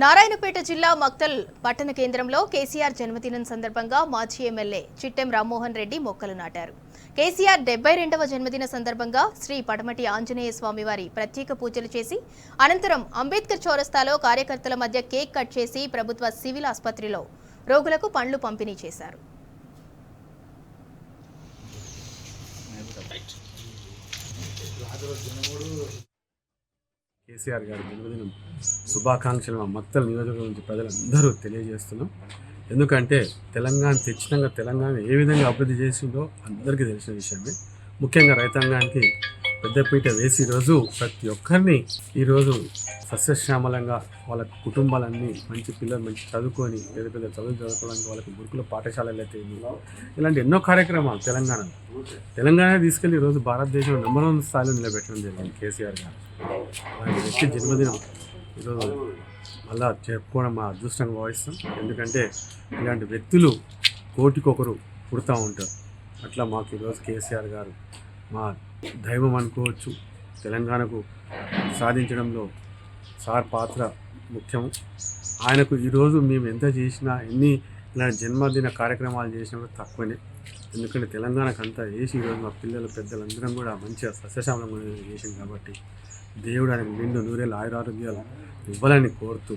నారాయణపేట జిల్లా మక్తల్ పట్టణ కేంద్రంలో కేసీఆర్ జన్మదినం సందర్భంగా మాజీ ఎమ్మెల్యే చిట్టెం రామ్మోహన్ రెడ్డి మొక్కలు నాటారు. కేసీఆర్ 72వ జన్మదిన సందర్భంగా శ్రీ పడమటి ఆంజనేయ స్వామివారి ప్రత్యేక పూజలు చేసి అనంతరం అంబేద్కర్ చౌరస్తాలో కార్యకర్తల మధ్య కేక్ కట్ చేసి ప్రభుత్వ సివిల్ ఆసుపత్రిలో రోగులకు పండ్లు పంపిణీ చేశారు. కేసీఆర్ గారి జన్మదినం శుభాకాంక్షలు మా మక్తల్ నియోజకవర్గం నుంచి ప్రజలందరూ తెలియజేస్తున్నాం. ఎందుకంటే తెలంగాణ ఏ విధంగా అభివృద్ధి చేసిందో అందరికీ తెలిసిన విషయమే. ముఖ్యంగా రైతాంగానికి పెద్దపీట వేసి ఈరోజు ప్రతి ఒక్కరిని ఈరోజు సస్యశ్యామలంగా వాళ్ళ కుటుంబాలన్నీ మంచి పిల్లలు మంచి చదువుకొని పెద్ద చదువులు చదువుకోవడానికి వాళ్ళకి గురుకుల పాఠశాలలు అయితే ఇలాంటి ఎన్నో కార్యక్రమాలు తెలంగాణ తీసుకెళ్ళి ఈరోజు భారతదేశంలో నెంబర్ 1 స్థాయిలో నిలబెట్టడం జరిగింది కేసీఆర్ గారు. అలాంటి వ్యక్తి జన్మదినం ఈరోజు మళ్ళా చెప్పుకోవడం మా అదృష్టంగా భావిస్తాం. ఎందుకంటే ఇలాంటి వ్యక్తులు కోటికొకరు పుడతా ఉంటారు. అట్లా మాకు ఈరోజు కేసీఆర్ గారు మా దైవం అనుకోవచ్చు. తెలంగాణకు సాధించడంలో సార్ పాత్ర ముఖ్యము. ఆయనకు ఈరోజు మేము ఎంత చేసినా ఎన్ని ఇలాంటి జన్మదిన కార్యక్రమాలు చేసినా కూడా తక్కువనే. ఎందుకంటే తెలంగాణకు అంతా వేసి ఈరోజు మా పిల్లలు పెద్దలందరం కూడా మంచిగా సస్యశ్యామలంగా చేసింది కాబట్టి దేవుడు ఆయనకు నిండు నూరేళ్ళు ఆయురారోగ్యాలు ఇవ్వాలని కోరుతూ